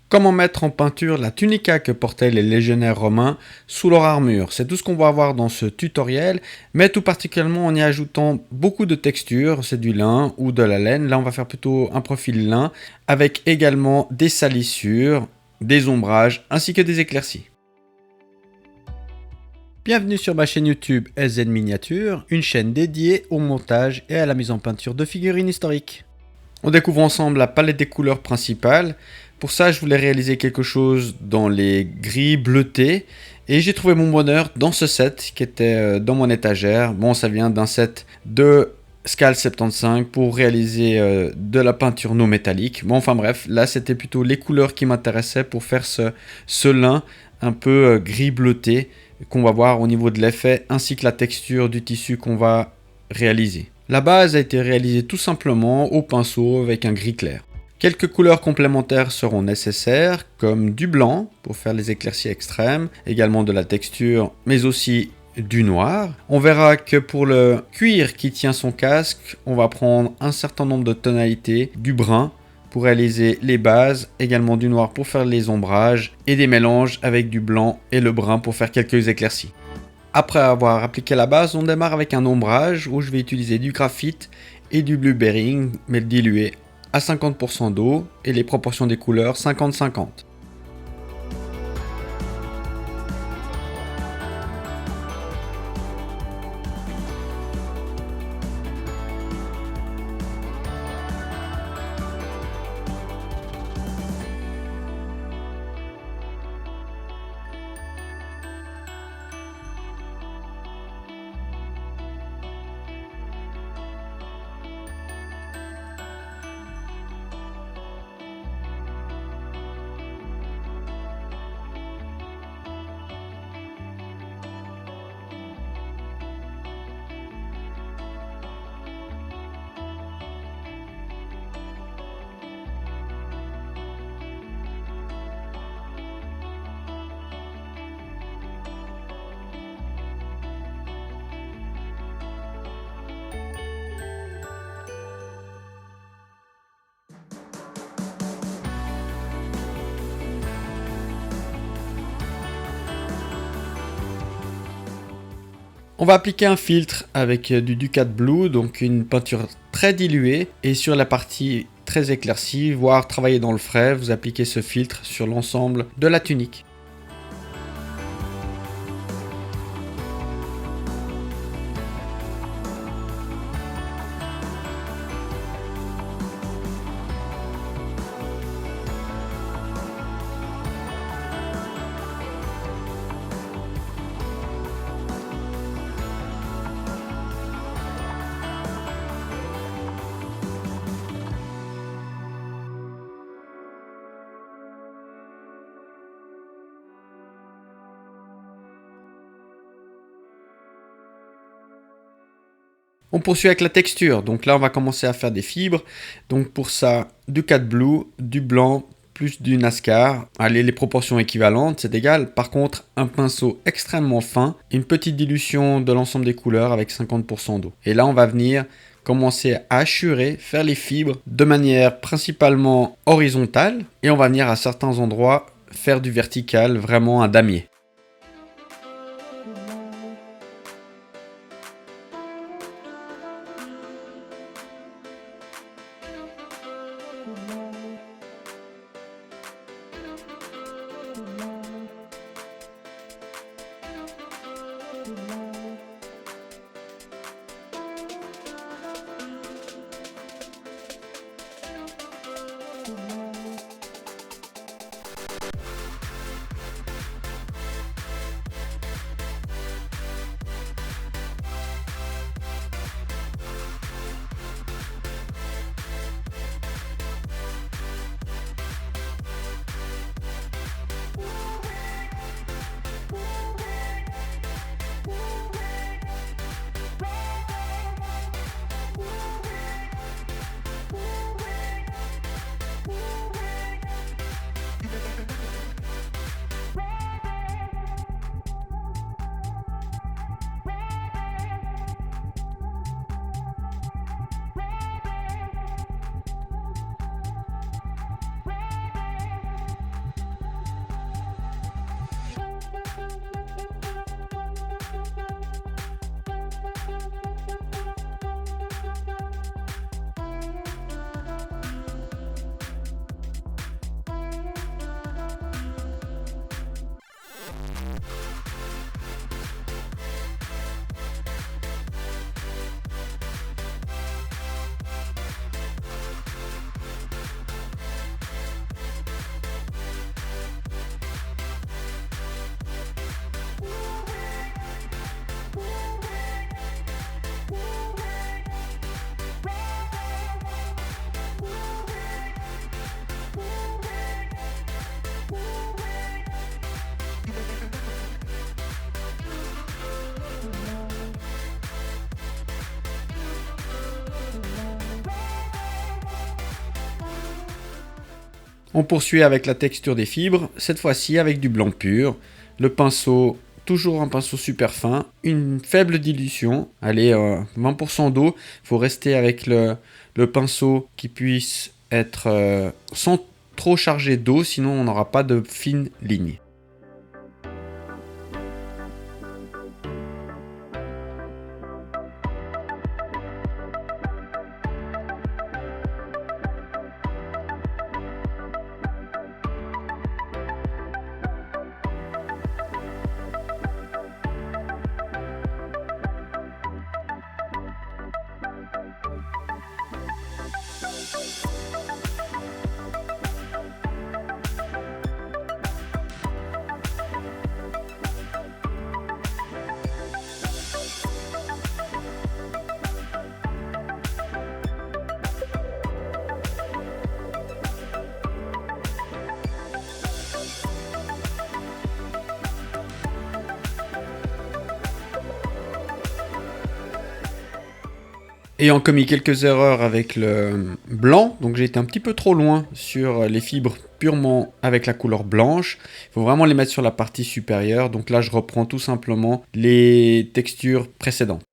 Comment mettre en peinture la tunica que portaient les légionnaires romains sous leur armure? C'est tout ce qu'on va voir dans ce tutoriel, mais tout particulièrement en y ajoutant beaucoup de textures, c'est du lin ou de la laine. Là on va faire plutôt un profil lin, avec également des salissures, des ombrages ainsi que des éclaircies. Bienvenue sur ma chaîne YouTube SZ Miniature, une chaîne dédiée au montage et à la mise en peinture de figurines historiques. On découvre ensemble la palette des couleurs principales. Pour ça, je voulais réaliser quelque chose dans les gris bleutés et j'ai trouvé mon bonheur dans ce set qui était dans mon étagère. Bon, ça vient d'un set de Scal 75 pour réaliser de la peinture non métallique. Bon, enfin bref, là c'était plutôt les couleurs qui m'intéressaient pour faire ce lin un peu gris bleuté qu'on va voir au niveau de l'effet ainsi que la texture du tissu qu'on va réaliser. La base a été réalisée tout simplement au pinceau avec un gris clair. Quelques couleurs complémentaires seront nécessaires, comme du blanc pour faire les éclaircies extrêmes, également de la texture, mais aussi du noir. On verra que pour le cuir qui tient son casque, on va prendre un certain nombre de tonalités, du brun pour réaliser les bases, également du noir pour faire les ombrages, et des mélanges avec du blanc et le brun pour faire quelques éclaircies. Après avoir appliqué la base, on démarre avec un ombrage où je vais utiliser du graphite et du blueberry, mais dilué à 50% d'eau et les proportions des couleurs 50-50. On va appliquer un filtre avec du Ducat Blue, donc une peinture très diluée, et sur la partie très éclaircie, voire travailler dans le frais, vous appliquez ce filtre sur l'ensemble de la tunique. On poursuit avec la texture, donc là on va commencer à faire des fibres, donc pour ça du Cat Blue, du blanc plus du NASCAR, allez les proportions équivalentes, c'est égal, par contre un pinceau extrêmement fin, une petite dilution de l'ensemble des couleurs avec 50% d'eau. Et là on va venir commencer à hachurer, faire les fibres de manière principalement horizontale, et on va venir à certains endroits faire du vertical, vraiment un damier. On poursuit avec la texture des fibres, cette fois-ci avec du blanc pur. Le pinceau, toujours un pinceau super fin, une faible dilution, allez 20% d'eau. Il faut rester avec le pinceau qui puisse être sans trop charger d'eau, sinon on n'aura pas de fines lignes. Ayant commis quelques erreurs avec le blanc, donc j'ai été un petit peu trop loin sur les fibres purement avec la couleur blanche. Il faut vraiment les mettre sur la partie supérieure. Donc là, je reprends tout simplement les textures précédentes.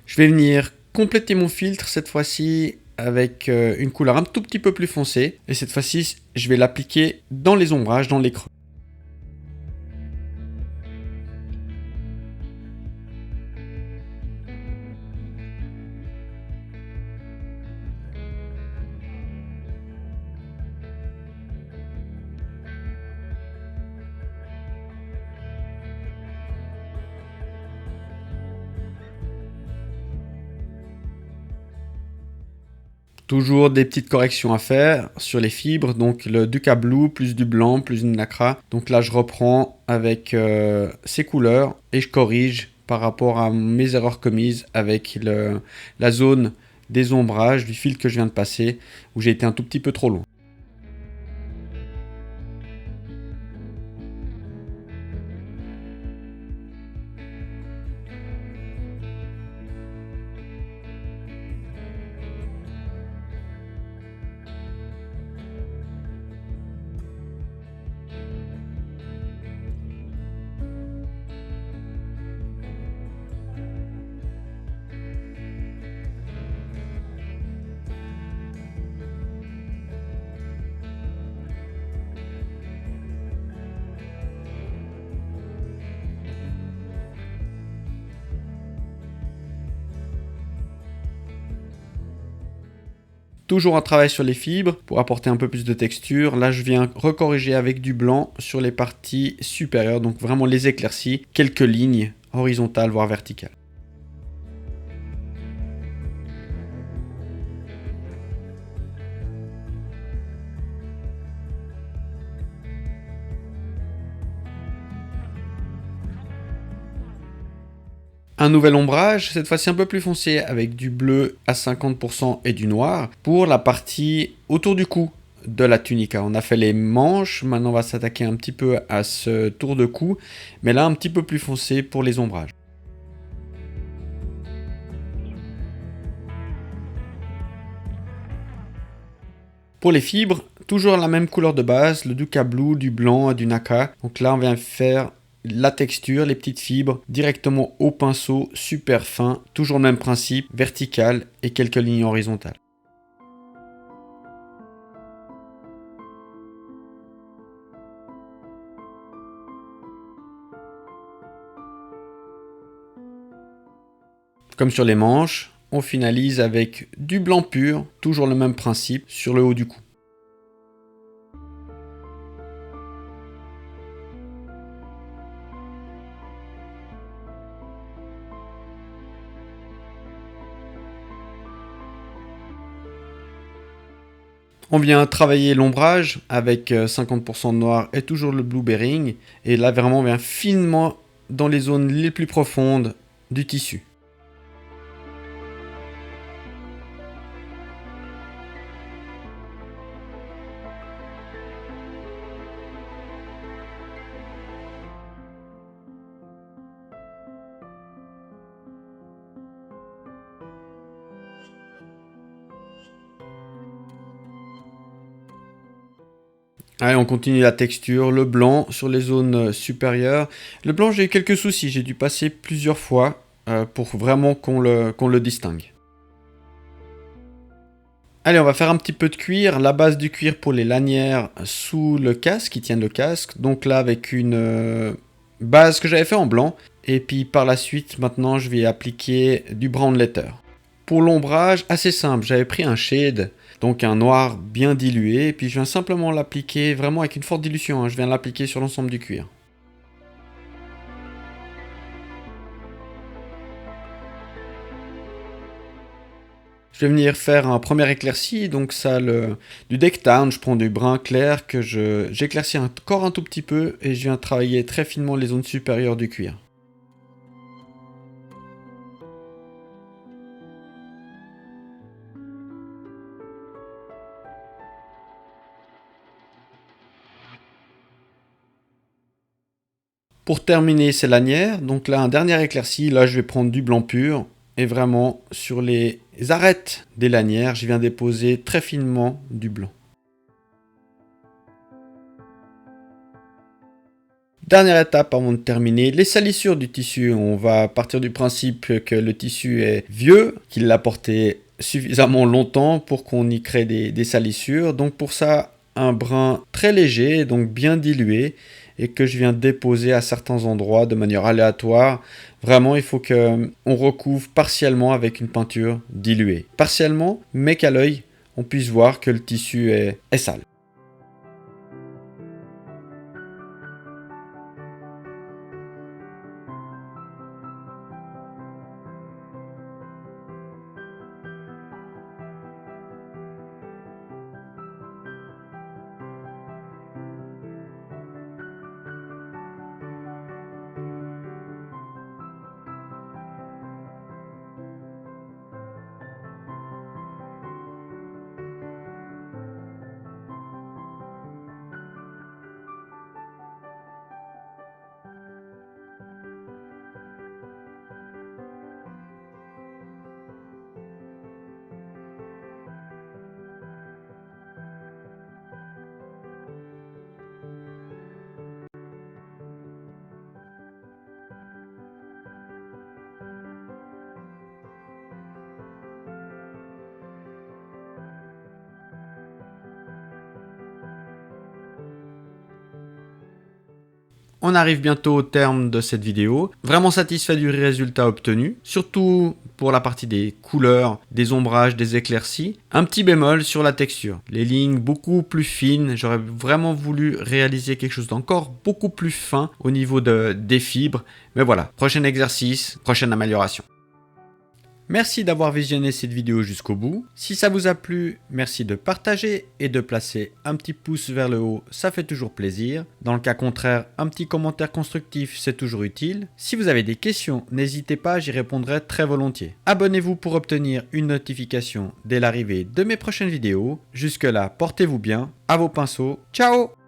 Je vais venir compléter mon filtre cette fois-ci avec une couleur un tout petit peu plus foncée. Et cette fois-ci, je vais l'appliquer dans les ombrages, dans les creux. Toujours des petites corrections à faire sur les fibres, donc le Duca Blue plus du blanc plus du nacre. Donc là je reprends avec ces couleurs et je corrige par rapport à mes erreurs commises avec la zone des ombrages du fil que je viens de passer où j'ai été un tout petit peu trop loin. Toujours un travail sur les fibres pour apporter un peu plus de texture. Là, je viens recorriger avec du blanc sur les parties supérieures, donc vraiment les éclaircies, quelques lignes horizontales voire verticales. Un nouvel ombrage, cette fois-ci un peu plus foncé avec du bleu à 50% et du noir pour la partie autour du cou de la tunica. On a fait les manches, maintenant on va s'attaquer un petit peu à ce tour de cou, mais là un petit peu plus foncé pour les ombrages. Pour les fibres, toujours la même couleur de base, le Duca Blue, du blanc et du nacre. Donc là, on vient faire la texture, les petites fibres, directement au pinceau, super fin. Toujours le même principe, vertical et quelques lignes horizontales. Comme sur les manches, on finalise avec du blanc pur, toujours le même principe, sur le haut du cou. On vient travailler l'ombrage avec 50% de noir et toujours le blue bearing. Et là, vraiment, on vient finement dans les zones les plus profondes du tissu. Allez, on continue la texture, le blanc sur les zones supérieures. Le blanc, j'ai eu quelques soucis, j'ai dû passer plusieurs fois pour vraiment qu'on le distingue. Allez, on va faire un petit peu de cuir, la base du cuir pour les lanières sous le casque, qui tiennent le casque. Donc là, avec une base que j'avais fait en blanc. Et puis par la suite, maintenant, je vais appliquer du brown leather. Pour l'ombrage, assez simple, j'avais pris un shade, donc un noir bien dilué, et puis je viens simplement l'appliquer vraiment avec une forte dilution, hein. Je viens l'appliquer sur l'ensemble du cuir. Je vais venir faire un premier éclairci, donc ça, du deck town, je prends du brun clair que j'éclaircis encore un tout petit peu, et je viens travailler très finement les zones supérieures du cuir. Pour terminer ces lanières, donc là un dernier éclairci, là je vais prendre du blanc pur et vraiment sur les arêtes des lanières, je viens déposer très finement du blanc. Dernière étape avant de terminer, les salissures du tissu. On va partir du principe que le tissu est vieux, qu'il l'a porté suffisamment longtemps pour qu'on y crée des salissures. Donc pour ça, un brun très léger, donc bien dilué, et que je viens déposer à certains endroits de manière aléatoire. Vraiment, il faut qu'on recouvre partiellement avec une peinture diluée. Partiellement, mais qu'à l'œil, on puisse voir que le tissu est sale. On arrive bientôt au terme de cette vidéo. Vraiment satisfait du résultat obtenu, surtout pour la partie des couleurs, des ombrages, des éclaircies. Un petit bémol sur la texture. Les lignes beaucoup plus fines, j'aurais vraiment voulu réaliser quelque chose d'encore beaucoup plus fin au niveau des fibres. Mais voilà, prochain exercice, prochaine amélioration. Merci d'avoir visionné cette vidéo jusqu'au bout. Si ça vous a plu, merci de partager et de placer un petit pouce vers le haut, ça fait toujours plaisir. Dans le cas contraire, un petit commentaire constructif, c'est toujours utile. Si vous avez des questions, n'hésitez pas, j'y répondrai très volontiers. Abonnez-vous pour obtenir une notification dès l'arrivée de mes prochaines vidéos. Jusque là, portez-vous bien, à vos pinceaux, ciao!